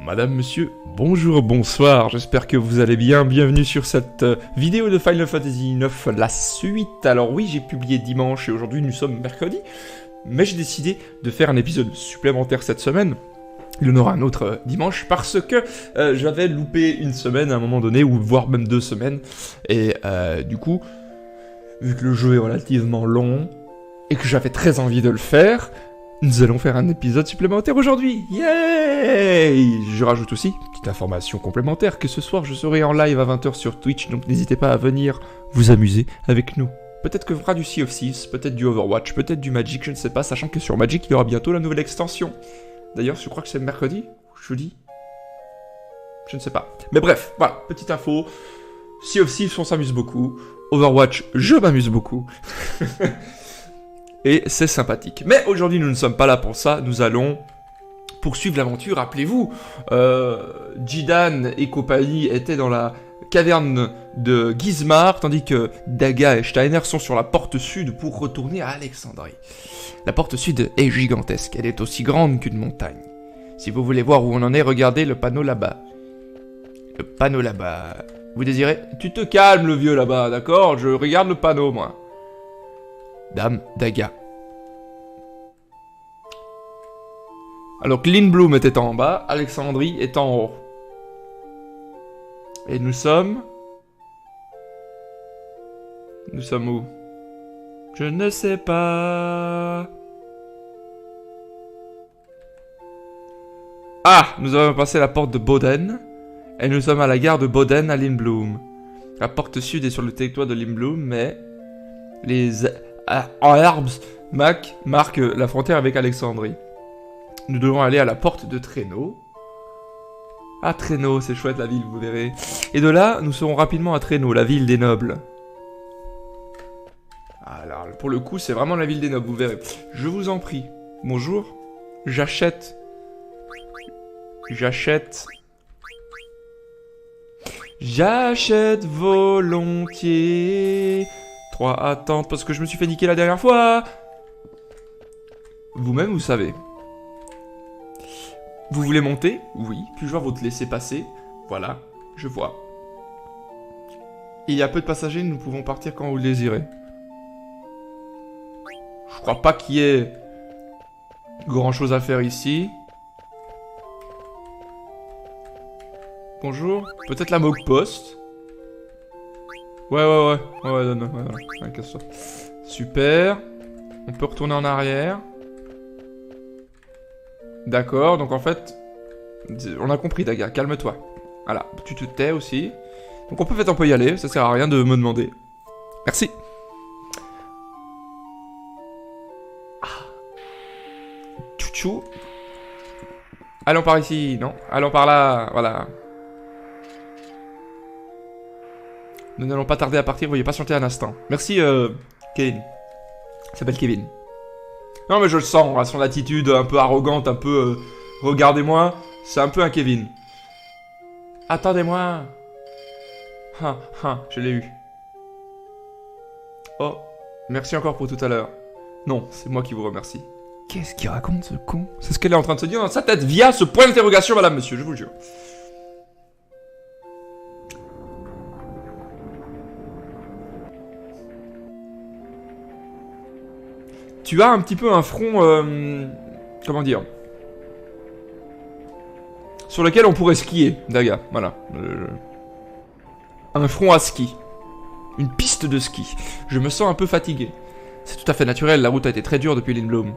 Madame, monsieur, bonjour, bonsoir, j'espère que vous allez bien, bienvenue sur cette vidéo de Final Fantasy IX, la suite. Alors oui, j'ai publié dimanche et aujourd'hui nous sommes mercredi, mais j'ai décidé de faire un épisode supplémentaire cette semaine. Il y en aura un autre dimanche parce que j'avais loupé une semaine à un moment donné, ou voire même 2 semaines, et du coup, vu que le jeu est relativement long, et que j'avais très envie de le faire, nous allons faire un épisode supplémentaire aujourd'hui. Yay! Je rajoute aussi, petite information complémentaire, que ce soir je serai en live à 20h sur Twitch, donc n'hésitez pas à venir vous amuser avec nous. Peut-être que fera du Sea of Thieves, peut-être du Overwatch, peut-être du Magic, je ne sais pas, sachant que sur Magic il y aura bientôt la nouvelle extension. D'ailleurs, je crois que c'est mercredi ou jeudi. Je ne sais pas. Mais bref, voilà, petite info. Sea of Thieves, on s'amuse beaucoup. Overwatch, je m'amuse beaucoup. Et c'est sympathique. Mais aujourd'hui, nous ne sommes pas là pour ça. Nous allons poursuivre l'aventure. Rappelez-vous, Jidan et compagnie étaient dans la caverne de Gizmar, tandis que Daga et Steiner sont sur la porte sud pour retourner à Alexandrie. La porte sud est gigantesque. Elle est aussi grande qu'une montagne. Si vous voulez voir où on en est, regardez le panneau là-bas. Le panneau là-bas. Vous désirez... Tu te calmes, le vieux là-bas, d'accord? Je regarde le panneau, moi. Dame Daga. Alors que Lindblum était en bas, Alexandrie est en haut. Et nous sommes... Nous sommes où? Je ne sais pas... Ah! Nous avons passé la porte de Boden. Et nous sommes à la gare de Boden à Lindblum. La porte sud est sur le territoire de Lindblum, mais... Les... Arbs marquent la frontière avec Alexandrie. Nous devons aller à la porte de Traîneau. Ah, Traîneau, c'est chouette la ville, vous verrez. Et de là, nous serons rapidement à Traîneau, la ville des nobles. Alors, pour le coup, c'est vraiment la ville des nobles, vous verrez. Je vous en prie. Bonjour. J'achète. J'achète volontiers. 3 attentes parce que je me suis fait niquer la dernière fois. Vous-même, vous savez. Vous voulez monter? Oui. Puis-je voir votre laissez-passer? Voilà, je vois. Il y a peu de passagers, nous pouvons partir quand vous le désirez. Je crois pas qu'il y ait grand-chose à faire ici. Bonjour. Peut-être la moque poste. Ouais, non, casse-toi. Super. On peut retourner en arrière. D'accord, donc en fait... On a compris, Daga, calme-toi. Voilà, tu te tais aussi. Donc en fait, on peut y aller, ça sert à rien de me demander. Merci. Tchou. Allons par ici, non? Allons par là, voilà. Nous n'allons pas tarder à partir, veuillez patienter un instant. Merci, Kevin. Il s'appelle Kevin. Non mais je le sens, à son attitude un peu arrogante, un peu... regardez-moi, c'est un peu un Kevin. Attendez-moi. Je l'ai eu. Oh, merci encore pour tout à l'heure. Non, c'est moi qui vous remercie. Qu'est-ce qu'il raconte ce con? C'est ce qu'elle est en train de se dire dans sa tête via ce point d'interrogation, madame, monsieur, je vous le jure. Tu as un petit peu un front, comment dire, sur lequel on pourrait skier, Daga, voilà. Un front à ski. Une piste de ski. Je me sens un peu fatigué. C'est tout à fait naturel, la route a été très dure depuis Lindblum.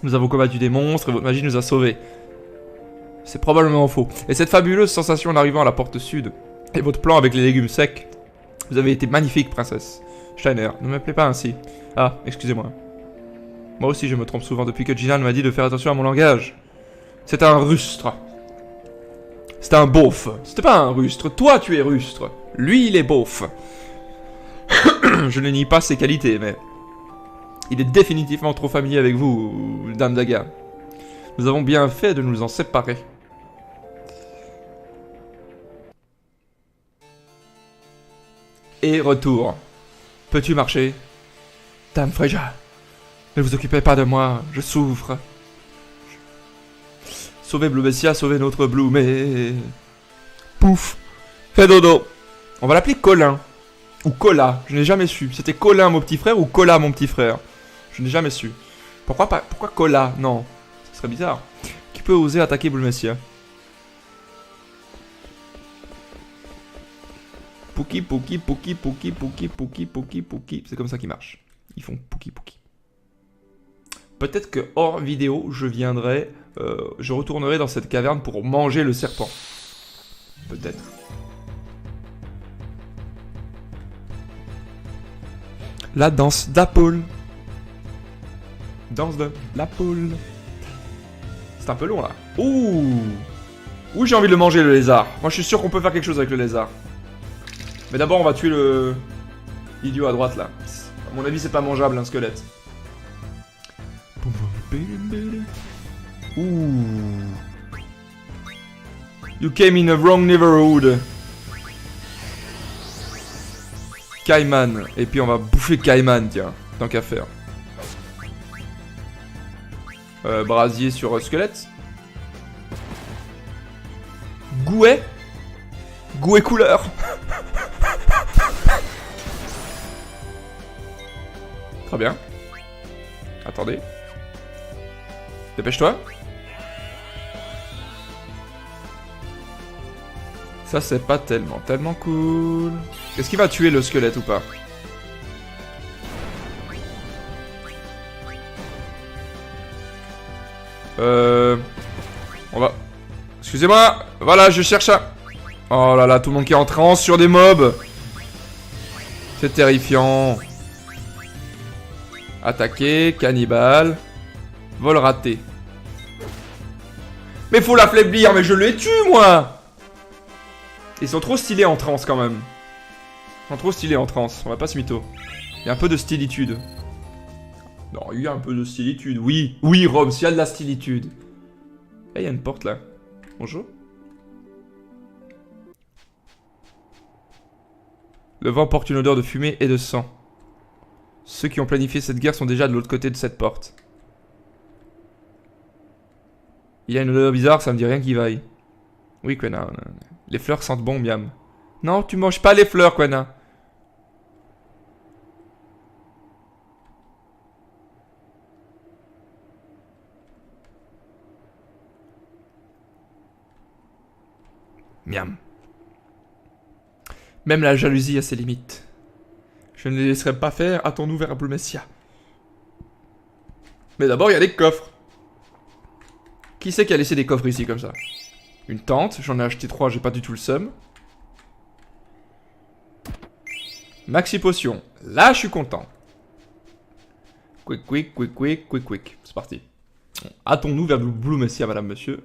Nous avons combattu des monstres et votre magie nous a sauvés. C'est probablement faux. Et cette fabuleuse sensation en arrivant à la porte sud, et votre plan avec les légumes secs, vous avez été magnifique, princesse. Steiner, ne m'appelez pas ainsi. Ah, excusez-moi. Moi aussi, je me trompe souvent depuis que Jinan m'a dit de faire attention à mon langage. C'est un rustre. C'est un beauf. C'était pas un rustre. Toi, tu es rustre. Lui, il est beauf. Je ne nie pas ses qualités, mais... il est définitivement trop familier avec vous, Dame Daga. Nous avons bien fait de nous en séparer. Et retour. Peux-tu marcher? Dame Freja. Ne vous occupez pas de moi, je souffre. Sauvez Blue Messia, sauvez notre Blue, mais... Pouf. Fais dodo. On va l'appeler Colin. Ou Cola, je n'ai jamais su. C'était Colin mon petit frère ou Cola mon petit frère? Je n'ai jamais su. Pourquoi pas? Pourquoi Cola? Non. Ce serait bizarre. Qui peut oser attaquer Blue Messia? Pouki, pouki, pouki, pouki, pouki, pouki, pouki, pouki. C'est comme ça qu'ils marchent. Ils font pouki, pouki. Peut-être que hors vidéo, je viendrai... je retournerai dans cette caverne pour manger le serpent. Peut-être. La danse d'Apollo. Danse de l'Apollo. C'est un peu long là. Ouh. Ouh, j'ai envie de le manger le lézard. Moi je suis sûr qu'on peut faire quelque chose avec le lézard. Mais d'abord on va tuer le... idiot à droite là. À mon avis c'est pas mangeable un squelette. Ouh. You came in a wrong neighborhood. Cayman. Et puis on va bouffer Cayman, tiens. Tant qu'à faire. Brasier sur squelette. Gouet. Gouet couleur. Très bien. Attendez. Dépêche-toi. Ça c'est pas tellement cool. Est-ce qu'il va tuer le squelette ou pas? On va... Excusez-moi. Voilà, je cherche un... Oh là là, tout le monde qui est en transe sur des mobs. C'est terrifiant. Attaquer, cannibale. Vol raté. Mais faut l'affaiblir, mais je l'ai tué moi. Ils sont trop stylés en transe quand même. Ils sont trop stylés en transe, on va pas se mytho. Il y a un peu de stylitude. Non, il y a un peu de stylitude, oui. Oui, Rome, s'il y a de la stylitude. Eh, il y a une porte là. Bonjour. Le vent porte une odeur de fumée et de sang. Ceux qui ont planifié cette guerre sont déjà de l'autre côté de cette porte. Il y a une odeur bizarre, ça me dit rien qui vaille. Oui, Quena. Les fleurs sentent bon, miam. Non, tu manges pas les fleurs, Quena. Miam. Même la jalousie a ses limites. Je ne les laisserai pas faire, hâtons-nous vers Blue Messia. Mais d'abord, il y a des coffres. Qui c'est qui a laissé des coffres ici comme ça? Une tente, j'en ai acheté 3, j'ai pas du tout le seum. Maxi potion, là je suis content. Quick, quick, quick, quick, quick, quick. C'est parti. Hâtons-nous vers Blue Messia, madame, monsieur.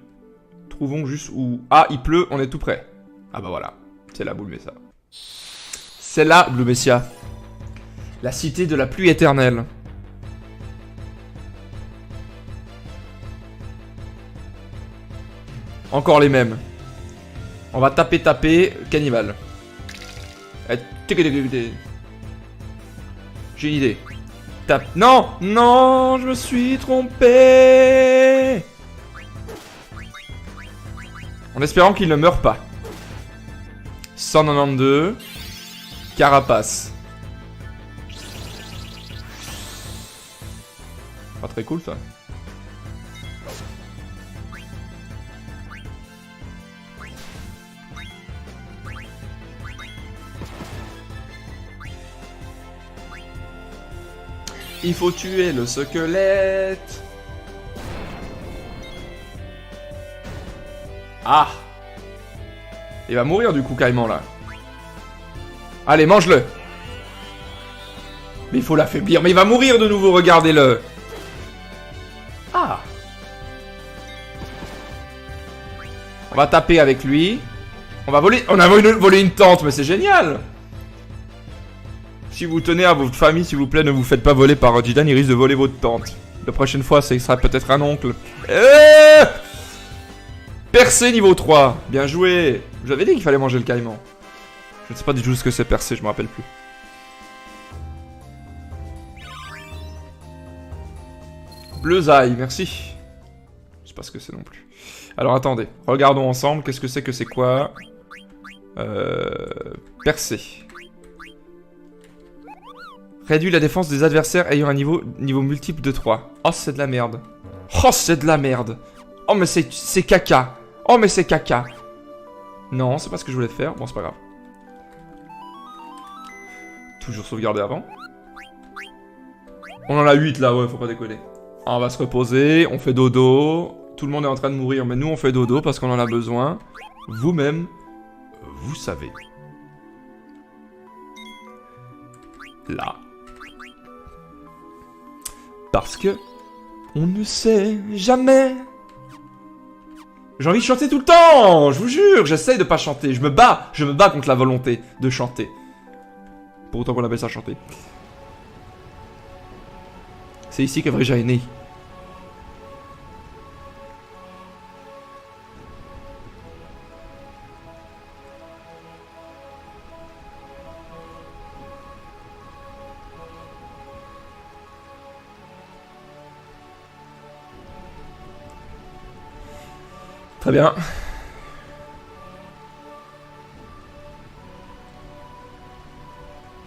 Trouvons juste où... Ah, il pleut, on est tout près. Ah bah voilà, c'est là Blue Messia. C'est là Blue Messia. La cité de la pluie éternelle. Encore les mêmes. On va taper, cannibale. J'ai une idée. Tape. Non, non, je me suis trompé. En espérant qu'il ne meure pas. 192. Carapace. Pas très cool ça. Il faut tuer le squelette. Ah. Il va mourir du coup carrément là. Allez, mange-le. Mais il faut l'affaiblir. Mais il va mourir de nouveau, regardez-le. Ah. On va taper avec lui. On va voler. On a volé une tente, mais c'est génial. Si vous tenez à votre famille, s'il vous plaît, ne vous faites pas voler par Jidan, il risque de voler votre tante. La prochaine fois, ça sera peut-être un oncle. Percé niveau 3. Bien joué. Je vous avais dit qu'il fallait manger le caïman. Je ne sais pas du tout ce que c'est percé, je me rappelle plus. Bleusaille, merci. Je sais pas ce que c'est non plus. Alors attendez, regardons ensemble, qu'est-ce que c'est quoi Percer. Réduit la défense des adversaires ayant un niveau multiple de 3. Oh, c'est de la merde. Oh, c'est de la merde. Oh, mais c'est caca. Oh, mais c'est caca. Non, c'est pas ce que je voulais faire. Bon, c'est pas grave. Toujours sauvegarder avant. On en a 8 là, ouais, faut pas déconner. On va se reposer, on fait dodo. Tout le monde est en train de mourir, mais nous on fait dodo parce qu'on en a besoin. Vous-même, vous savez. Là. Parce que on ne sait jamais. J'ai envie de chanter tout le temps, je vous jure, j'essaye de pas chanter. Je me bats contre la volonté de chanter. Pour autant qu'on appelle ça chanter. C'est ici qu'Avreja est né. Très bien.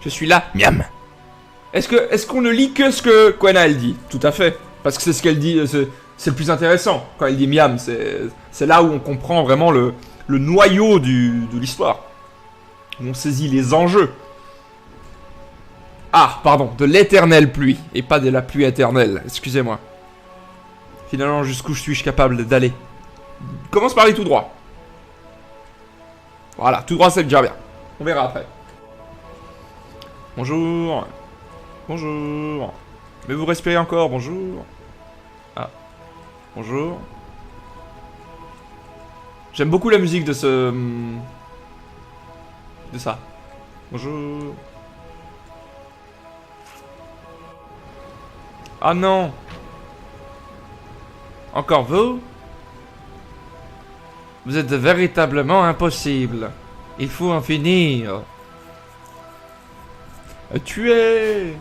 Je suis là. Miam. Est-ce qu'on ne lit que ce que Quena elle dit? Tout à fait. Parce que c'est ce qu'elle dit, c'est le plus intéressant. Quand elle dit miam, c'est là où on comprend vraiment le noyau de l'histoire. Où on saisit les enjeux. Ah, pardon, de l'éternelle pluie, et pas de la pluie éternelle, excusez-moi. Finalement, jusqu'où suis-je capable d'aller? Commence par aller tout droit. Voilà, tout droit c'est déjà bien. On verra après. Bonjour. Bonjour. Mais vous respirez encore, bonjour. Ah. Bonjour. J'aime beaucoup la musique de ce... de ça. Bonjour. Ah non. Encore vous? Vous êtes véritablement impossible. Il faut en finir. Tuer.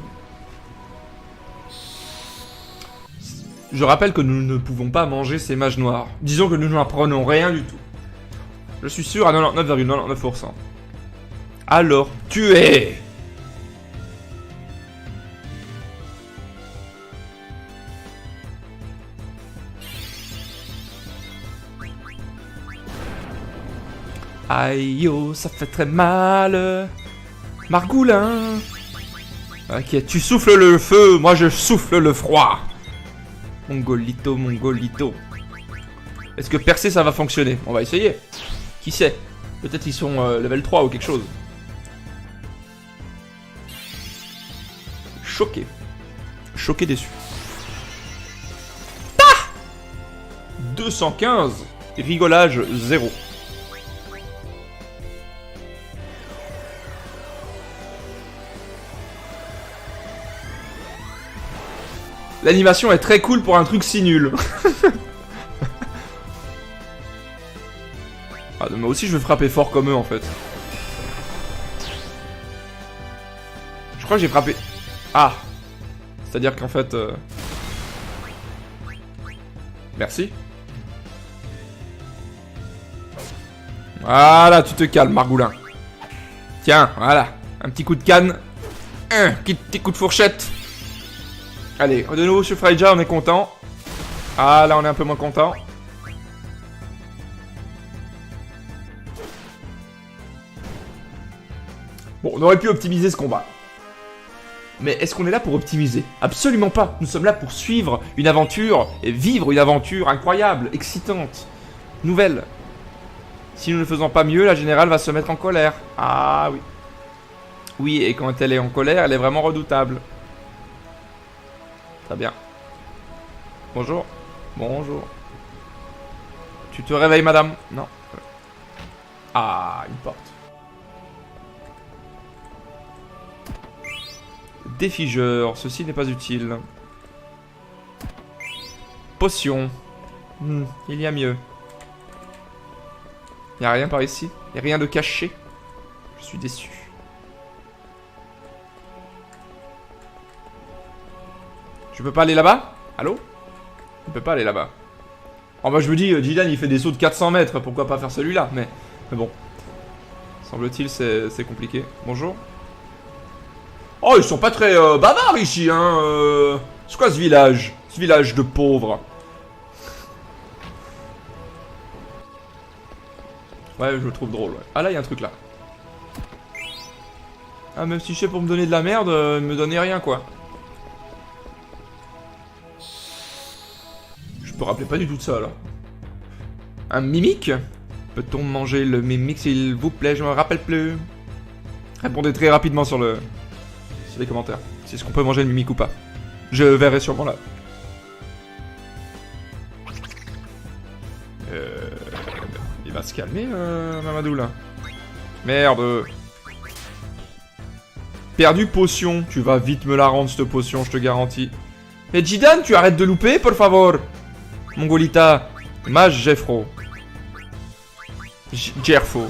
Je rappelle que nous ne pouvons pas manger ces mages noirs. Disons que nous n'apprenons rien du tout. Je suis sûr à 99,99%. Alors, tuez. Aïe yo, ça fait très mal. Margoulin. Ok, tu souffles le feu, moi je souffle le froid. Mongolito, Mongolito. Est-ce que percer ça va fonctionner? On va essayer. Qui sait? Peut-être ils sont level 3 ou quelque chose. Choqué. Choqué déçu. Ah 215. Rigolage 0. L'animation est très cool pour un truc si nul. Ah, moi aussi je veux frapper fort comme eux en fait. Je crois que j'ai frappé... Ah. C'est-à-dire qu'en fait... Merci. Voilà, tu te calmes, Margoulin. Tiens, voilà. Un petit coup de canne. Un petit coup de fourchette. Allez, de nouveau sur Freja, on est content. Ah, là, on est un peu moins content. Bon, on aurait pu optimiser ce combat. Mais est-ce qu'on est là pour optimiser? Absolument pas. Nous sommes là pour suivre une aventure et vivre une aventure incroyable, excitante, nouvelle. Si nous ne faisons pas mieux, la générale va se mettre en colère. Ah oui. Oui, et quand elle est en colère, elle est vraiment redoutable. Très bien. Bonjour. Bonjour. Tu te réveilles, madame? Non. Ah, une porte. Défigeur, ceci n'est pas utile. Potion. Il y a mieux. Il n'y a rien par ici? Il n'y a rien de caché? Je suis déçu. Je peux pas aller là-bas? Allô? Je peux pas aller là-bas. Oh bah je me dis, Jidan il fait des sauts de 400 mètres, pourquoi pas faire celui-là, mais bon. Semble-t-il c'est compliqué. Bonjour. Oh ils sont pas très bavards ici hein. C'est quoi ce village? Ce village de pauvres. Ouais je le trouve drôle ouais. Ah là il y a un truc là. Ah même si je sais pour me donner de la merde, me donnez rien quoi. Je me rappelais pas du tout de ça là. Un mimique? Peut-on manger le mimique s'il vous plaît? Je me rappelle plus. Répondez très rapidement sur les commentaires. Si est-ce qu'on peut manger le mimique ou pas. Je verrai sûrement là. Il va se calmer Mamadou là. Merde. Perdu potion. Tu vas vite me la rendre cette potion, je te garantis. Et Jidan, tu arrêtes de louper, por favor. Mongolita. Mage Jeffro. Jerfo.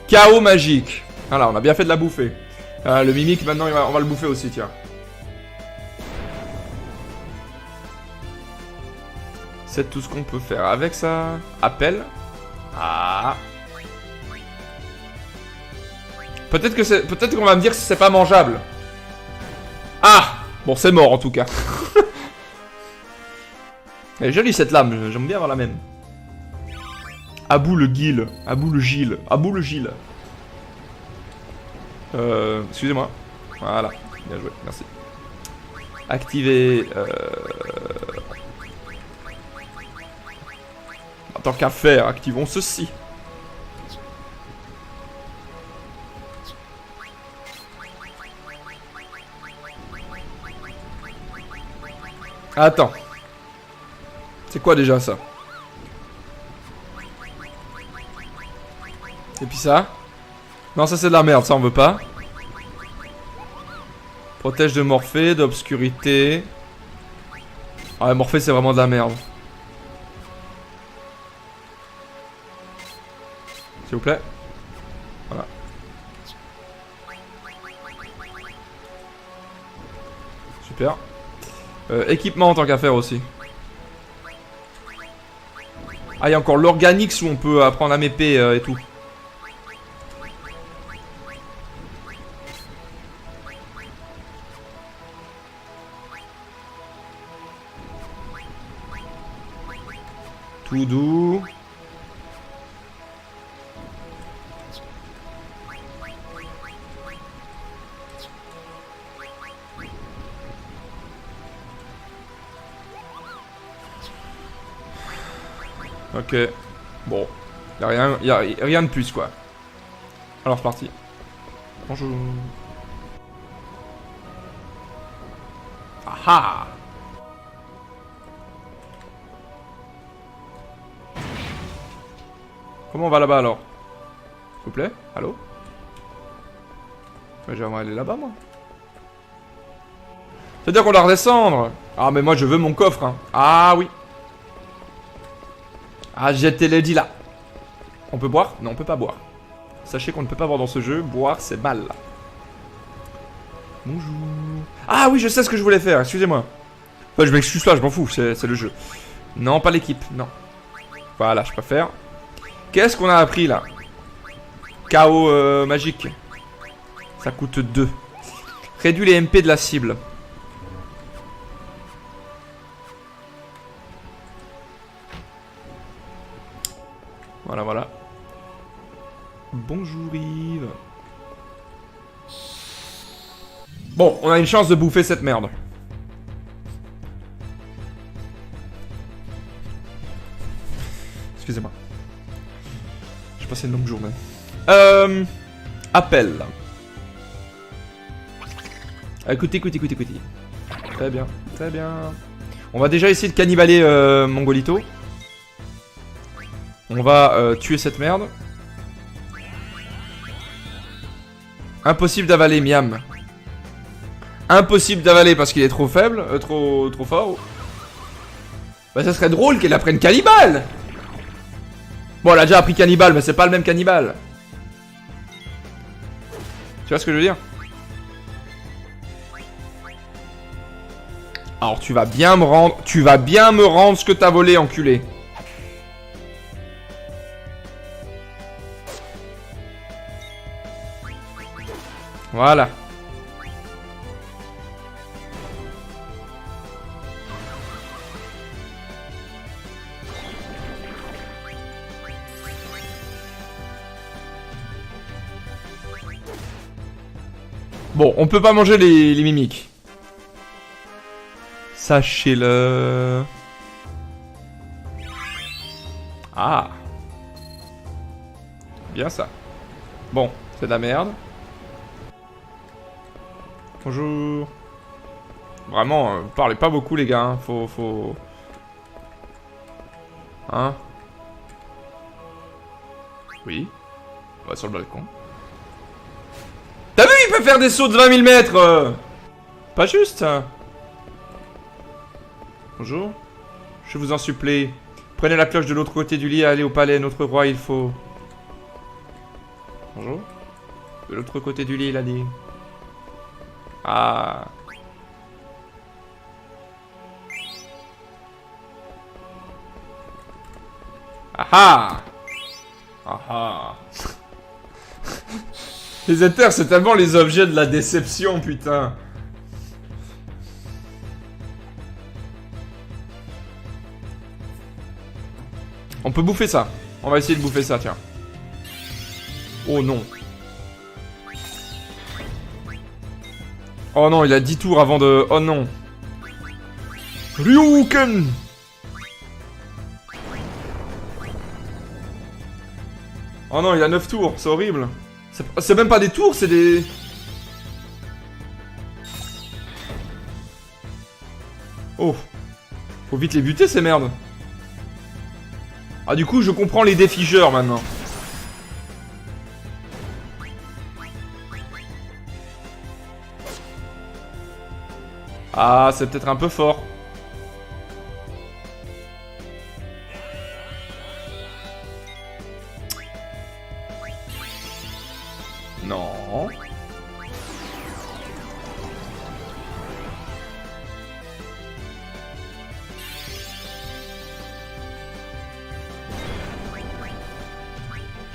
Chaos magique. Voilà, on a bien fait de la bouffer. Le mimique, maintenant, on va le bouffer aussi, tiens. C'est tout ce qu'on peut faire avec ça. Appel. Ah. Peut-être qu'on va me dire que c'est pas mangeable. Ah. Bon, c'est mort en tout cas. Elle est jolie cette lame, j'aime bien avoir la même. Abou le Gil. Abou le Gil. Abou le Gil. Excusez-moi. Voilà. Bien joué, merci. Activer. Tant qu'à faire, activons ceci. Attends. C'est quoi déjà ça? Et puis ça? Non, ça c'est de la merde, ça on veut pas. Protège de Morphée, d'obscurité. Ah, Morphée c'est vraiment de la merde. S'il vous plaît. Voilà. Super. Équipement en tant qu'à faire aussi. Ah, il y a encore l'Organix où on peut apprendre à m'épée et tout. Tout doux. Ok. Bon. Y a rien de plus quoi. Alors c'est parti. Bonjour. Ah. Comment on va là-bas alors? S'il vous plaît? Allô? J'aimerais aller là-bas moi. C'est-à-dire qu'on doit redescendre. Ah mais moi je veux mon coffre hein. Ah oui. Ah je te l'ai dit là. On peut boire? Non on peut pas boire. Sachez qu'on ne peut pas boire dans ce jeu. Boire c'est mal. Bonjour. Ah oui je sais ce que je voulais faire. Excusez-moi. Enfin je m'excuse pas je m'en fous. C'est le jeu. Non pas l'équipe. Non. Voilà je préfère. Qu'est-ce qu'on a appris là? Chaos magique. Ça coûte 2. Réduit les MP de la cible. Voilà, voilà. Bonjour Yves. Bon, on a une chance de bouffer cette merde. Excusez-moi. J'ai passé une longue journée. Appel. Écoutez. Très bien, très bien. On va déjà essayer de cannibaler Mongolito. On va tuer cette merde. Impossible d'avaler Miam. Impossible d'avaler parce qu'il est trop faible, trop fort. Bah ça serait drôle qu'elle apprenne cannibale. Bon, elle a déjà appris cannibale, mais c'est pas le même cannibale. Tu vois ce que je veux dire? Alors tu vas bien me rendre... Tu vas bien me rendre ce que t'as volé, enculé. Voilà. Bon, on peut pas manger les mimiques. Sachez-le. Ah. Bien ça. Bon, c'est de la merde. Bonjour. Vraiment, parlez pas beaucoup les gars, hein. Faut... Hein? Oui. On va sur le balcon. T'as vu, il peut faire des sauts de 20 000 mètres. Pas juste. Bonjour. Je vous en supplie. Prenez la cloche de l'autre côté du lit et allez au palais. Notre roi, il faut... Bonjour. De l'autre côté du lit, il a dit. Ah. Ah ah. Ah. Les éthers, c'est tellement les objets de la déception, putain. On peut bouffer ça. On va essayer de bouffer ça, tiens. Oh non. Oh non, il a 10 tours avant de... Oh non. Ryuken. Oh non, il a 9 tours, c'est horrible. C'est même pas des tours, c'est des... Oh. Faut vite les buter, ces merdes. Ah, du coup, je comprends les défigeurs, maintenant. Ah, c'est peut-être un peu fort. Non.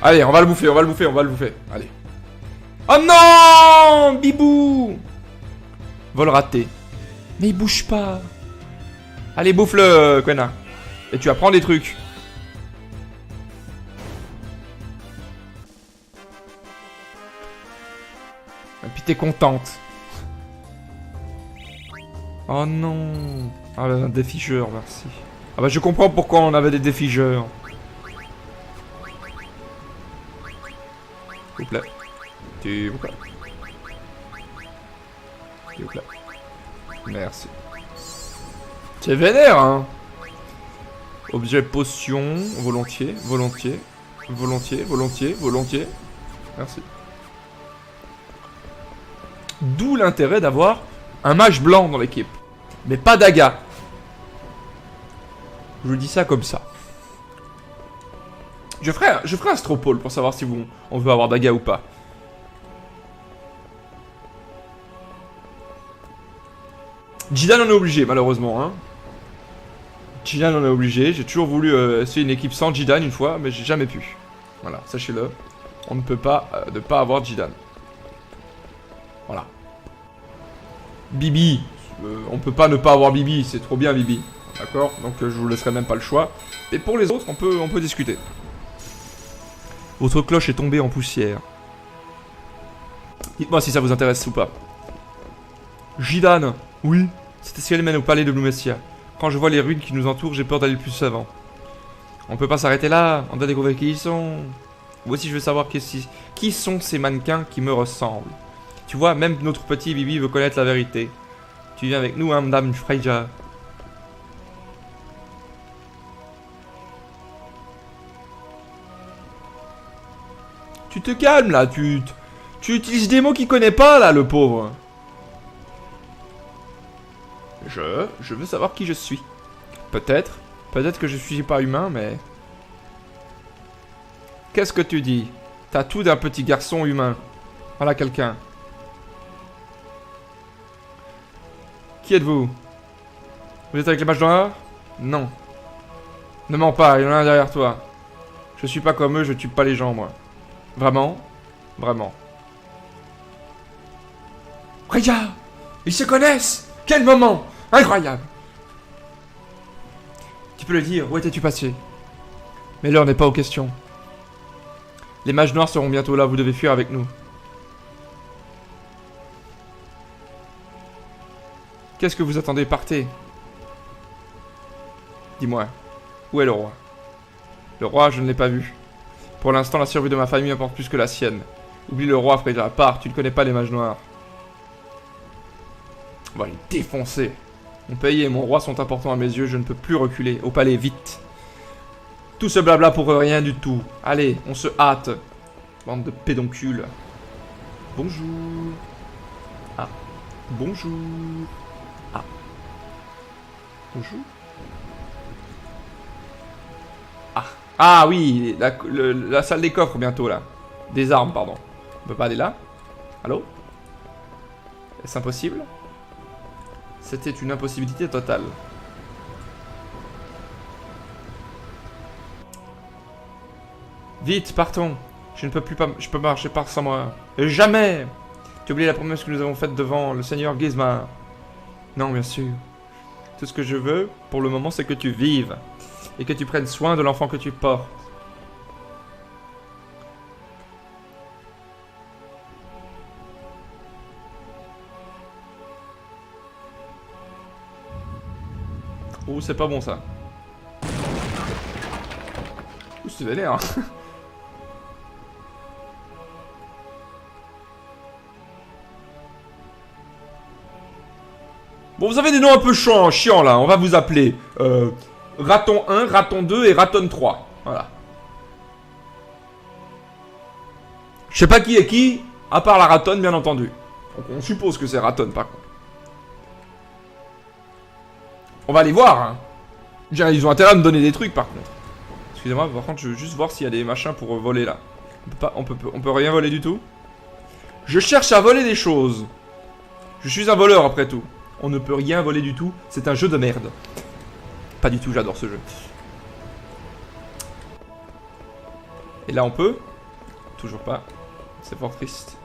Allez, on va le bouffer, on va le bouffer, on va le bouffer. Allez. Oh non, Bibou. Vol raté. Mais il bouge pas. Allez, bouffe-le, connard. Et tu apprends des trucs. Et puis t'es contente. Oh non. Ah bah un défigeur, merci. Ah bah je comprends pourquoi on avait des défigeurs. S'il vous plaît. S'il vous plaît. S'il vous plaît. Merci. C'est vénère, hein. Objet potion, volontiers, volontiers, volontiers, volontiers, volontiers. Merci. D'où l'intérêt d'avoir un mage blanc dans l'équipe. Mais pas d'Aga. Je vous dis ça comme ça. Je ferai un stropole pour savoir si on veut avoir d'Aga ou pas. Jidan on est obligé, malheureusement. Hein. Jidan on est obligé. J'ai toujours voulu essayer une équipe sans Jidan une fois, mais j'ai jamais pu. Voilà, sachez-le. On ne peut pas ne pas avoir Jidan. Voilà. Bibi. On peut pas ne pas avoir Bibi, c'est trop bien Bibi. D'accord? Donc je vous laisserai même pas le choix. Et pour les autres, on peut discuter. Votre cloche est tombée en poussière. Dites-moi si ça vous intéresse ou pas. Jidan. Oui. Cette escalier mène au palais de Blumessia. Quand je vois les ruines qui nous entourent, j'ai peur d'aller plus avant. On peut pas s'arrêter là, on doit découvrir qui ils sont. Voici, je veux savoir qui sont ces mannequins qui me ressemblent. Tu vois, même notre petit Bibi veut connaître la vérité. Tu viens avec nous, hein, Madame Freya. Tu te calmes, là, tu utilises des mots qu'il connaît pas, là, le pauvre. Je veux savoir qui je suis. Peut-être Peut-être que je suis pas humain, mais... Qu'est-ce que tu dis? T'as tout d'un petit garçon humain. Voilà quelqu'un. Qui êtes-vous? Vous êtes avec les mages noirs? Non. Ne mens pas, il y en a un derrière toi. Je suis pas comme eux, je tue pas les gens, moi. Vraiment? Vraiment. Regarde! Ils se connaissent! Quel moment! Incroyable! Tu peux le dire, où étais-tu passé? Mais l'heure n'est pas aux questions. Les mages noirs seront bientôt là, vous devez fuir avec nous. Qu'est-ce que vous attendez? Partez. Dis-moi, où est le roi? Le roi, je ne l'ai pas vu. Pour l'instant, la survie de ma famille importe plus que la sienne. Oublie le roi, Freda, part, tu ne connais pas les mages noirs. On va les défoncer. Mon pays et mon roi sont importants à mes yeux, je ne peux plus reculer. Au palais, vite. Tout ce blabla pour rien du tout. Allez, on se hâte. Bande de pédoncules. Bonjour. Ah. Bonjour. Ah. Bonjour. Ah. Ah oui, la salle des coffres bientôt là. Des armes, pardon. On peut pas aller là? Allô? Est-ce impossible? C'était une impossibilité totale. Vite, partons. Je ne peux plus je peux marcher par sans moi. Et jamais! Tu as oublié la promesse que nous avons faite devant le seigneur Gizmar. Non, bien sûr. Tout ce que je veux, pour le moment, c'est que tu vives. Et que tu prennes soin de l'enfant que tu portes. Oh, c'est pas bon ça. Ouh, c'est vénère. Bon, vous avez des noms un peu chiants là. On va vous appeler Raton 1, Raton 2 et Raton 3. Voilà. Je sais pas qui est qui, à part la Raton, bien entendu. Donc on suppose que c'est Raton par contre. On va aller voir, hein. Ils ont intérêt à me donner des trucs par contre. Excusez-moi, par contre, je veux juste voir s'il y a des machins pour voler là. On peut rien voler du tout. Je cherche à voler des choses. Je suis un voleur après tout. On ne peut rien voler du tout. C'est un jeu de merde. Pas du tout, j'adore ce jeu. Et là, on peut? Toujours pas. C'est fort triste.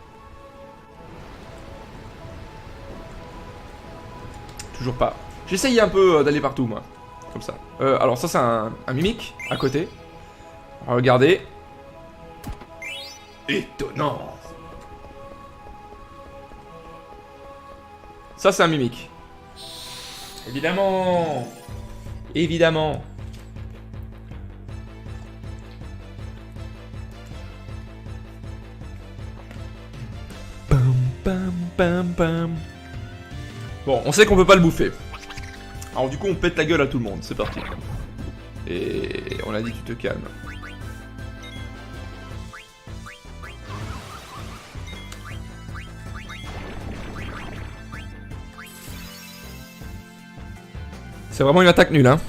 Toujours pas. J'essaye un peu d'aller partout, moi. Comme ça. Alors ça, c'est un mimique, à côté. Regardez. Étonnant. Ça, c'est un mimique. Évidemment. Évidemment. Bam, bam, bam, bam. Bon, on sait qu'on peut pas le bouffer. Alors du coup, on pète la gueule à tout le monde. C'est parti. Et on a dit tu te calmes. C'est vraiment une attaque nulle, hein.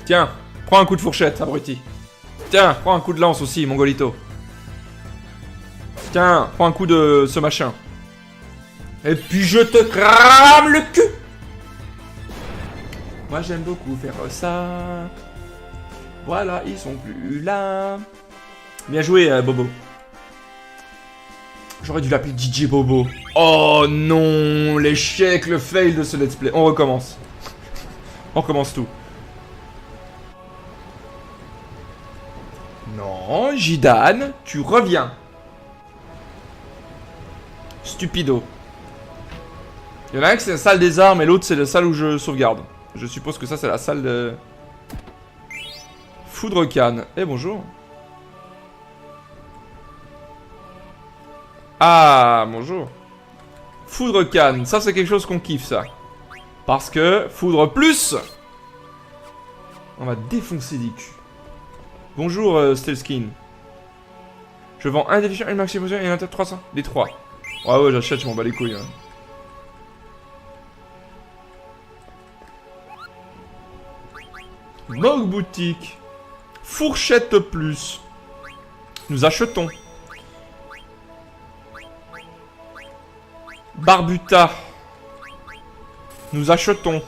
Tiens, prends un coup de fourchette, abruti. Tiens, prends un coup de lance aussi, mongolito. Tiens, prends un coup de ce machin. Et puis je te crame le cul. Moi j'aime beaucoup faire ça. Voilà, ils sont plus là. Bien joué, Bobo. J'aurais dû l'appeler DJ Bobo. Oh non, l'échec, le fail de ce let's play. On recommence. On recommence tout. Non, Jidan, tu reviens. Stupido. Il y en a un qui c'est la salle des armes et l'autre c'est la salle où je sauvegarde. Je suppose que ça c'est la salle de... Foudre Canne. Eh bonjour. Ah bonjour. Foudre Canne, ça c'est quelque chose qu'on kiffe ça. Parce que Foudre Plus. On va défoncer des culs. Bonjour Stelskin. Je vends un déficient, une maximum et un attaque 300. Les 3. Ouais ouais j'achète, je m'en bats les couilles. Hein. Mog boutique. Fourchette plus. Nous achetons. Barbuta. Nous achetons.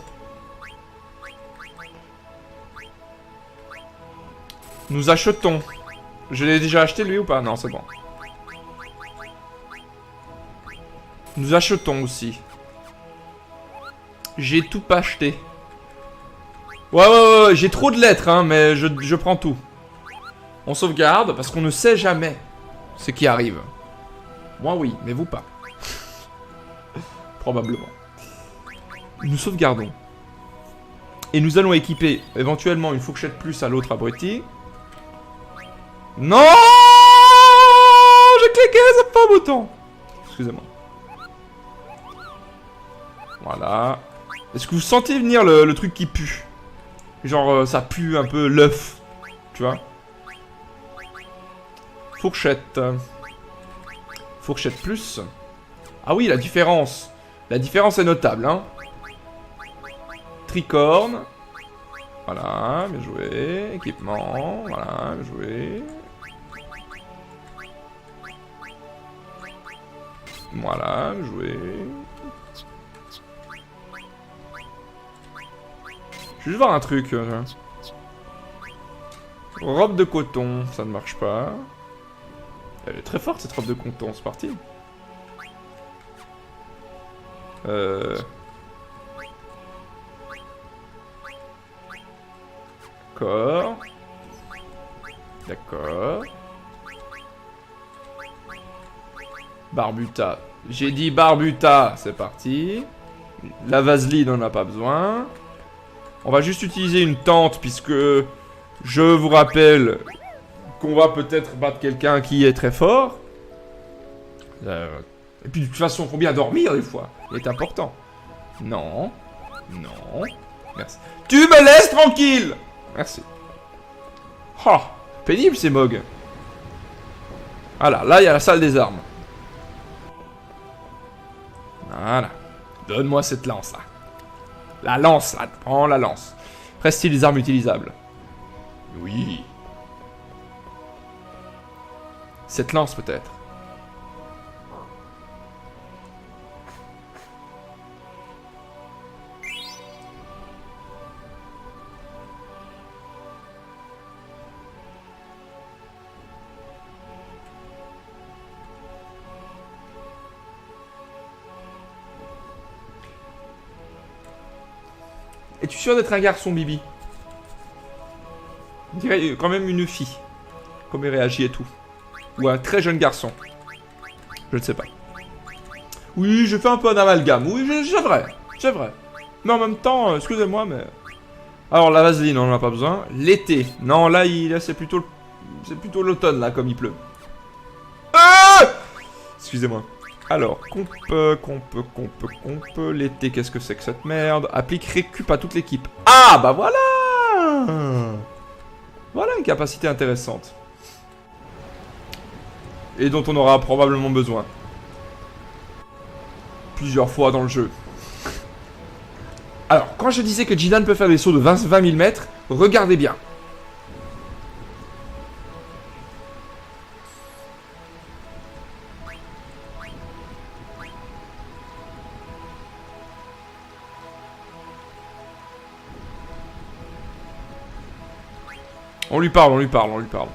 Nous achetons. Je l'ai déjà acheté lui ou pas? Non, c'est bon. Nous achetons aussi. J'ai tout pas acheté. Ouais, j'ai trop de lettres, hein, mais je prends tout. On sauvegarde, parce qu'on ne sait jamais ce qui arrive. Moi, oui, mais vous pas. Probablement. Nous sauvegardons. Et nous allons équiper éventuellement une fourchette plus à l'autre abruti. Non! J'ai cliqué, c'est pas beau temps. Excusez-moi. Voilà. Est-ce que vous sentez venir le truc qui pue? Genre, ça pue un peu l'œuf. Tu vois? Fourchette. Fourchette plus. Ah oui, la différence. La différence est notable, hein. Tricorne. Voilà, bien joué. Équipement. Voilà, bien joué. Voilà, bien joué. Je vais juste voir un truc. Robe de coton, ça ne marche pas. Elle est très forte cette robe de coton, c'est parti. D'accord. D'accord. Barbuta. J'ai dit Barbuta, c'est parti. La vaseline, on n'a pas besoin. On va juste utiliser une tente puisque je vous rappelle qu'on va peut-être battre quelqu'un qui est très fort. Et puis de toute façon, faut bien dormir des fois. Il est important. Non. Non. Merci. Tu me laisses tranquille. Merci. Oh, pénible ces mogs. Voilà, là il y a la salle des armes. Voilà. Donne-moi cette lance là. La lance là, prends la lance. Reste-t-il des armes utilisables? Oui. Cette lance peut-être. Es-tu sûr d'être un garçon, Bibi? On dirait quand même une fille. Comme il réagit et tout. Ou un très jeune garçon. Je ne sais pas. Oui, je fais un peu un amalgame. Oui, c'est vrai. C'est vrai. Mais en même temps, excusez-moi, mais... Alors, la vaseline, on n'en a pas besoin. L'été. Non, là, c'est plutôt l'automne, là, comme il pleut. Ah! Excusez-moi. Alors, l'été, qu'est-ce que c'est que cette merde? Applique récup à toute l'équipe. Ah, bah voilà! Voilà une capacité intéressante. Et dont on aura probablement besoin. Plusieurs fois dans le jeu. Alors, quand je disais que Jidan peut faire des sauts de 20 000 mètres, regardez bien. On lui parle, on lui parle, on lui parle.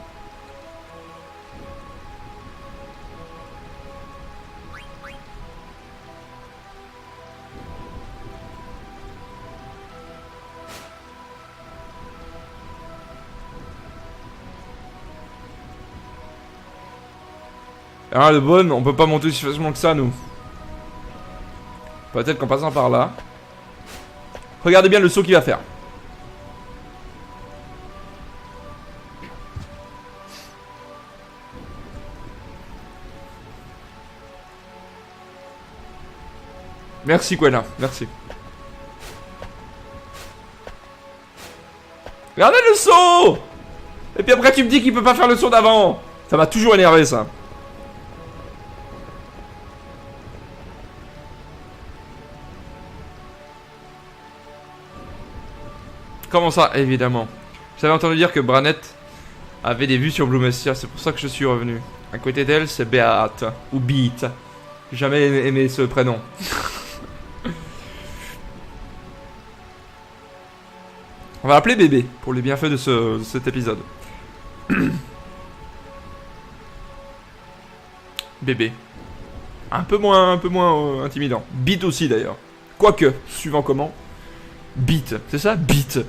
Ah, le bon, on peut pas monter aussi facilement que ça, nous. Peut-être qu'en passant par là. Regardez bien le saut qu'il va faire. Merci, Quena, merci. Regardez le saut! Et puis après, tu me dis qu'il peut pas faire le saut d'avant. Ça m'a toujours énervé, ça. Comment ça, évidemment. J'avais entendu dire que Branette avait des vues sur Blue Messia, c'est pour ça que je suis revenu. À côté d'elle, c'est Beat, ou Beat. J'ai jamais aimé ce prénom. On va l'appeler Bébé, pour les bienfaits de cet épisode. Bébé. Un peu moins intimidant. Beat aussi d'ailleurs. Quoique, suivant comment. Beat, c'est ça? Beat.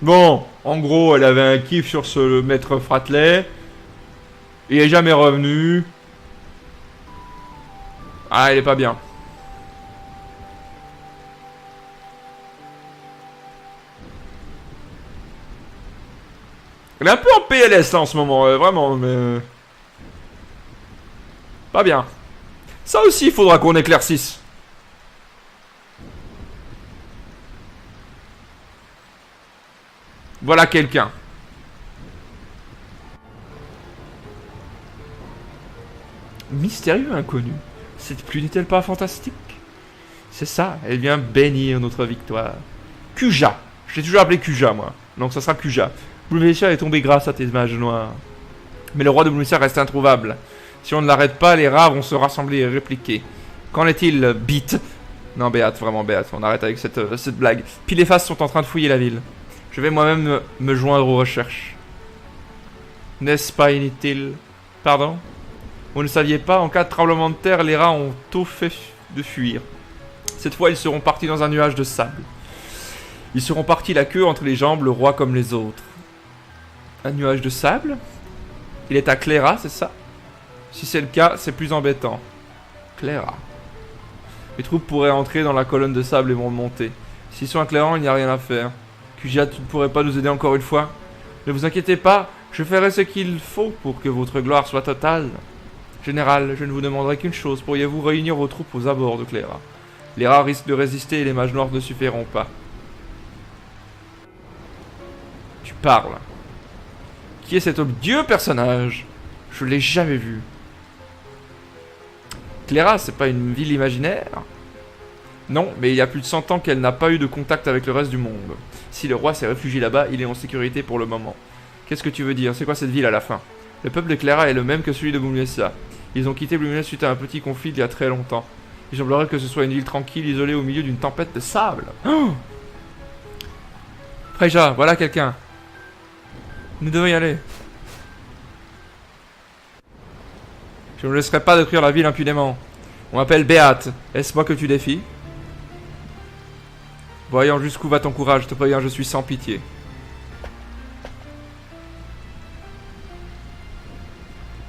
Bon, en gros, elle avait un kiff sur ce maître Fratley. Il est jamais revenu. Ah, elle est pas bien. Elle est un peu en PLS là en ce moment, vraiment, mais... Pas bien. Ça aussi, il faudra qu'on éclaircisse. Voilà quelqu'un. Mystérieux inconnu. Cette pluie n'est-elle pas fantastique? C'est ça, elle vient bénir notre victoire. Kuja. Je l'ai toujours appelé Kuja, moi. Donc ça sera Kuja. Blue Messia est tombé grâce à tes mages noirs. Mais le roi de Blue Messia reste introuvable. Si on ne l'arrête pas, les rats vont se rassembler et répliquer. Qu'en est-il, Beat? Non, Béat, vraiment Béat. On arrête avec cette blague. Pile et Face sont en train de fouiller la ville. Je vais moi-même me joindre aux recherches. N'est-ce pas inutile? Pardon? Vous ne saviez pas, en cas de tremblement de terre, les rats ont tout fait de fuir. Cette fois, ils seront partis dans un nuage de sable. Ils seront partis la queue entre les jambes, le roi comme les autres. Un nuage de sable? Il est à Cléra, c'est ça? Si c'est le cas, c'est plus embêtant. Cléra. Les troupes pourraient entrer dans la colonne de sable et vont monter. S'ils sont à Cléra, il n'y a rien à faire. Kuja, tu ne pourrais pas nous aider encore une fois? Ne vous inquiétez pas, je ferai ce qu'il faut pour que votre gloire soit totale. Général, je ne vous demanderai qu'une chose, pourriez-vous réunir vos troupes aux abords de Cléra? Les rats risquent de résister et les mages noirs ne suffiront pas. Tu parles. Qui est cet odieux personnage? Je l'ai jamais vu. Cléra, c'est pas une ville imaginaire? Non, mais il y a plus de 100 ans qu'elle n'a pas eu de contact avec le reste du monde. Si le roi s'est réfugié là-bas, il est en sécurité pour le moment. Qu'est-ce que tu veux dire? C'est quoi cette ville à la fin? Le peuple de Cléra est le même que celui de Blue Messia. Ils ont quitté Blue Messia suite à un petit conflit il y a très longtemps. Il semblerait que ce soit une ville tranquille, isolée au milieu d'une tempête de sable. Oh, Freja, voilà quelqu'un. Nous devons y aller. Je ne laisserai pas détruire la ville impunément. On m'appelle Béat. Est-ce moi que tu défies? Voyons jusqu'où va ton courage, je te préviens, je suis sans pitié.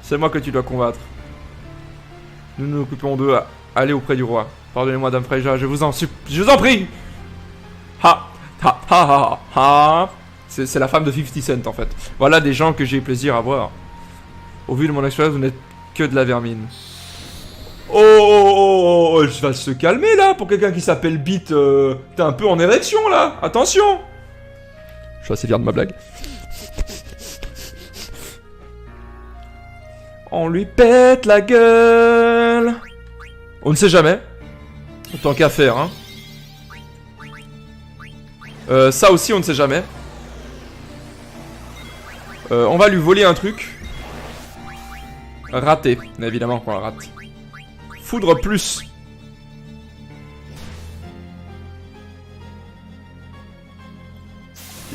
C'est moi que tu dois combattre. Nous nous occupons d'eux à aller auprès du roi. Pardonnez-moi, Dame Freja, je vous en prie. Ha ha ha ha ha. C'est la femme de 50 Cent en fait. Voilà des gens que j'ai plaisir à voir. Au vu de mon expérience, vous n'êtes que de la vermine. Oh, je vais se calmer là pour quelqu'un qui s'appelle Beat. T'es un peu en érection là, attention. Je suis assez fier de ma blague. On lui pète la gueule. On ne sait jamais. Autant qu'à faire, hein. Ça aussi, on ne sait jamais. On va lui voler un truc. Raté, évidemment qu'on la rate. Foudre plus.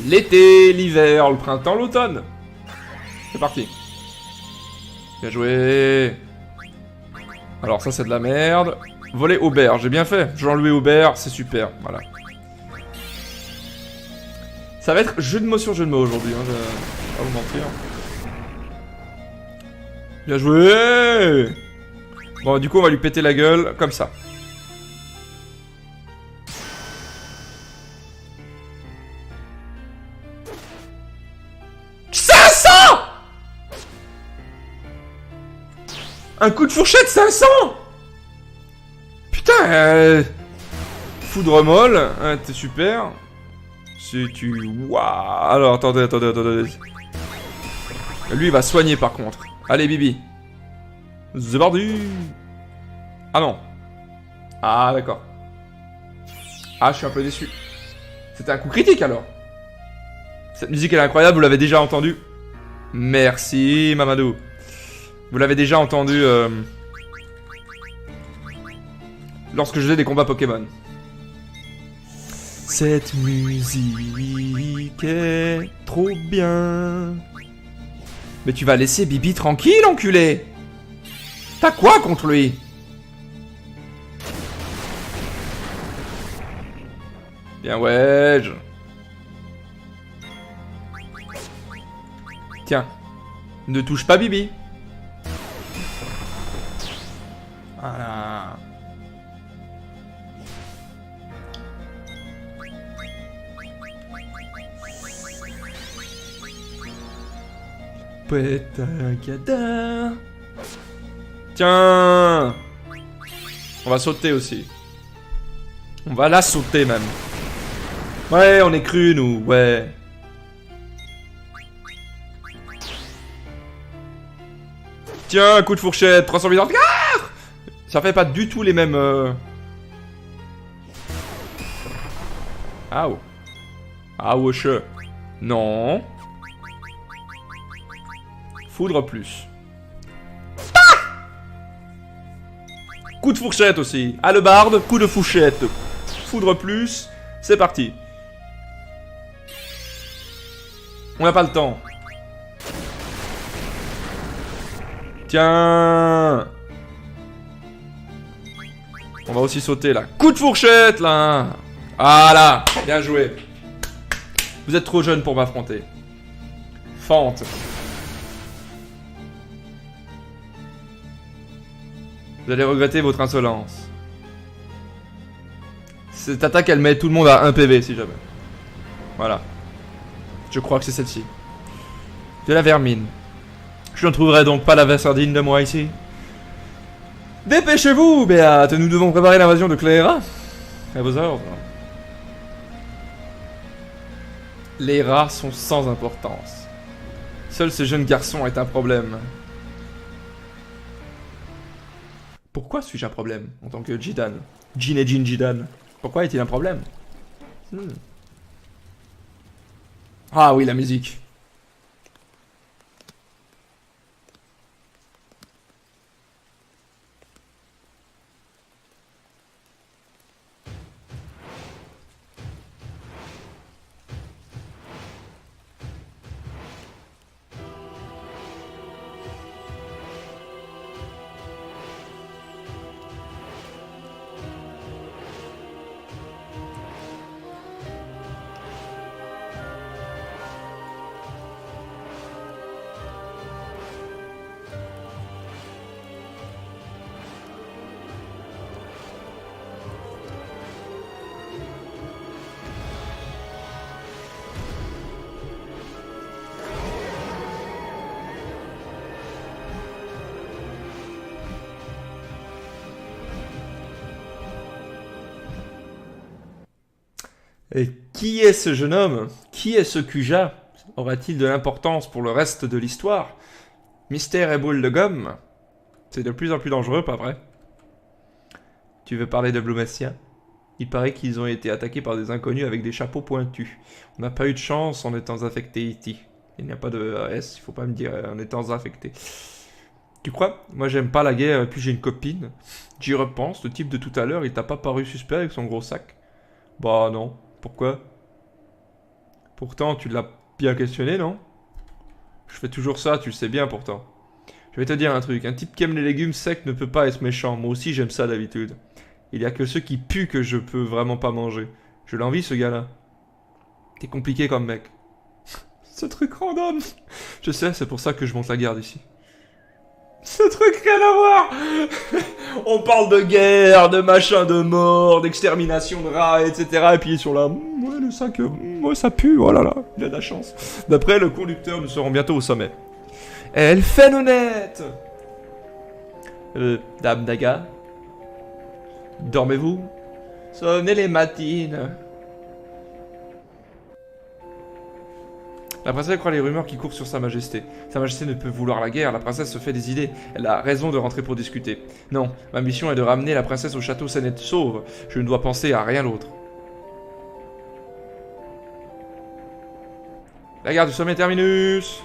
L'été, l'hiver, le printemps, l'automne. C'est parti. Bien joué. Alors ça c'est de la merde. Voler Aubert, j'ai bien fait. Jean-Louis Aubert, c'est super. Voilà. Ça va être jeu de mots sur jeu de mots aujourd'hui, hein, je vais pas vous mentir. Bien joué. Bon, du coup, on va lui péter la gueule, comme ça. Un coup de fourchette, 500. Putain, foudre molle, t'es super. Si tu... Waouh. Alors, attendez. Lui, il va soigner, par contre. Allez, Bibi. C'est parti. Ah non. Ah, d'accord. Ah, je suis un peu déçu. C'était un coup critique, alors. Cette musique, elle est incroyable, vous l'avez déjà entendue. Merci, Mamadou. Vous l'avez déjà entendu lorsque je faisais des combats Pokémon. Cette musique est trop bien. Mais tu vas laisser Bibi tranquille, enculé. T'as quoi contre lui? Bien ouais. Tiens, ne touche pas Bibi. Voilà. Pétagada. Tiens. On va sauter aussi. On va la sauter même. Ouais, on est cru nous, ouais. Tiens, coup de fourchette, 300 000 ans. Ça fait pas du tout les mêmes... Ah oh. Ah wesh. Non. Foudre plus. Ah, coup de fourchette aussi. Hallebarde, coup de fourchette. Foudre plus. C'est parti. On n'a pas le temps. Tiens. On va aussi sauter là. Coup de fourchette là. Voilà. Bien joué. Vous êtes trop jeune pour m'affronter. Fente. Vous allez regretter votre insolence. Cette attaque, elle met tout le monde à 1 PV si jamais. Voilà. Je crois que c'est celle-ci. De la vermine. Je ne trouverai donc pas la verse indigne de moi ici. Dépêchez-vous, Béate, nous devons préparer l'invasion de Cléra. À vos ordres. Les rats sont sans importance. Seul ce jeune garçon est un problème. Pourquoi suis-je un problème en tant que Jidan? Jinejin Jidan. Pourquoi est-il un problème? Ah oui, la musique. Et qui est ce jeune homme? Qui est ce Kuja? Aura-t-il de l'importance pour le reste de l'histoire? Mystère et boule de gomme? C'est de plus en plus dangereux, pas vrai? Tu veux parler de Blumessia? Il paraît qu'ils ont été attaqués par des inconnus avec des chapeaux pointus. On n'a pas eu de chance en étant infectés ici. Il n'y a pas de S, il faut pas me dire en étant infecté. Tu crois? Moi j'aime pas la guerre, et puis j'ai une copine. J'y repense, le type de tout à l'heure, il t'a pas paru suspect avec son gros sac? Bah non. Pourquoi? Pourtant, tu l'as bien questionné, non? Je fais toujours ça, tu le sais bien pourtant. Je vais te dire un truc, un type qui aime les légumes secs ne peut pas être méchant. Moi aussi, j'aime ça d'habitude. Il y a que ceux qui puent que je peux vraiment pas manger. Je l'envie, ce gars-là. T'es compliqué comme mec. Ce truc random. Je sais, c'est pour ça que je monte la garde ici. Ce truc, rien à voir. On parle de guerre, de machin, de mort, d'extermination de rats, etc. Et puis ils sont là, ouais, le 5, ouais, ça pue, oh là là, il a de la chance. D'après le conducteur, nous serons bientôt au sommet. Elle fait honnête. Dame Daga, dormez-vous? Sonnez les matines. La princesse croit les rumeurs qui courent sur Sa Majesté. Sa Majesté ne peut vouloir la guerre, la princesse se fait des idées. Elle a raison de rentrer pour discuter. Non, ma mission est de ramener la princesse au château saine et sauve. Je ne dois penser à rien d'autre. La garde du sommet terminus.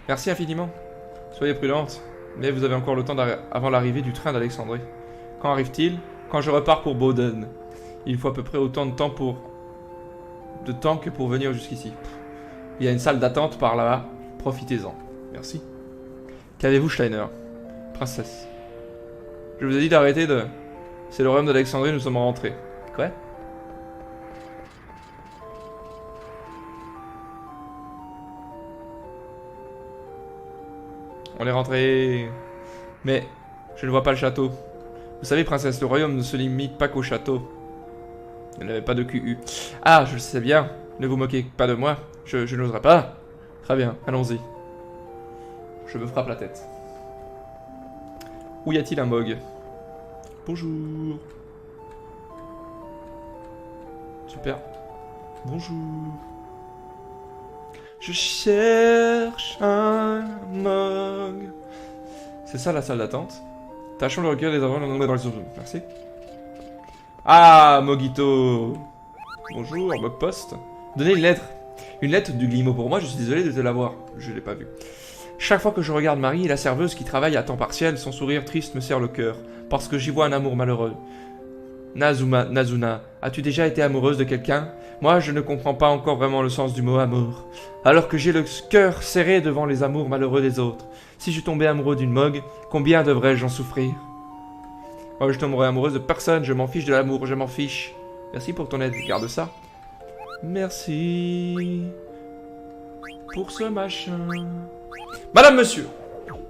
Merci infiniment. Soyez prudente, mais vous avez encore le temps avant l'arrivée du train d'Alexandrie. Quand arrive-t-il? Quand je repars pour Bowden. Il faut à peu près autant de temps que pour venir jusqu'ici. Il y a une salle d'attente par là-bas. Profitez-en. Merci. Qu'avez-vous, Steiner? Princesse. Je vous ai dit d'arrêter de... C'est le royaume d'Alexandrie, nous sommes rentrés. Quoi? On est rentré. Mais je ne vois pas le château. Vous savez, princesse, le royaume ne se limite pas qu'au château. Il n'avait pas de QU. Ah, je le sais bien. Ne vous moquez pas de moi. Je n'oserais pas. Très bien, allons-y. Je me frappe la tête. Où y a-t-il un Mog? Bonjour. Super. Bonjour. Je cherche un Mog. C'est ça la salle d'attente? Tâchons le recueil des avant dans les zones. Merci. Ah, Mogito. Bonjour, Mog Post. Donnez une lettre. Une lettre du Glimo pour moi, je suis désolé de te l'avoir. Je l'ai pas vue. Chaque fois que je regarde Marie, la serveuse qui travaille à temps partiel, son sourire triste me serre le cœur. Parce que j'y vois un amour malheureux. Nazuna, as-tu déjà été amoureuse de quelqu'un? Moi, je ne comprends pas encore vraiment le sens du mot amour. Alors que j'ai le cœur serré devant les amours malheureux des autres. Si je tombais amoureux d'une Mog, combien devrais-je en souffrir? Moi, je tomberais amoureuse de personne, je m'en fiche de l'amour, je m'en fiche. Merci pour ton aide, garde ça. Merci pour ce machin. Madame, monsieur,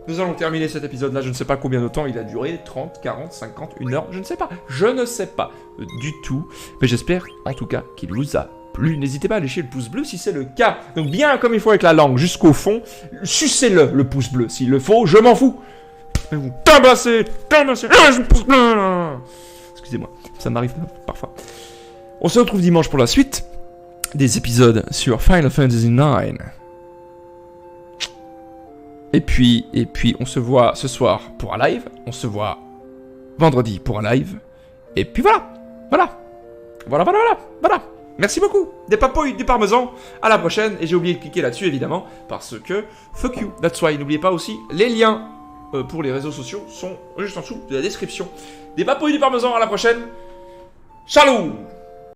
nous allons terminer cet épisode-là, je ne sais pas combien de temps il a duré, 30, 40, 50, 1 heure, je ne sais pas. Je ne sais pas du tout, mais j'espère en tout cas qu'il vous a plu. N'hésitez pas à lécher le pouce bleu si c'est le cas. Donc bien comme il faut avec la langue jusqu'au fond, sucez-le, le pouce bleu. S'il le faut, je m'en fous. Mais vous tabassez, le pouce bleu. Excusez-moi, ça m'arrive parfois. On se retrouve dimanche pour la suite des épisodes sur Final Fantasy IX. Et puis, on se voit ce soir pour un live. On se voit vendredi pour un live. Et puis voilà. Voilà. Merci beaucoup. Des papouilles, du parmesan. À la prochaine. Et j'ai oublié de cliquer là-dessus, évidemment. Parce que, fuck you. That's why. N'oubliez pas aussi, les liens pour les réseaux sociaux sont juste en dessous de la description. Des papouilles, du parmesan. À la prochaine. Ciao.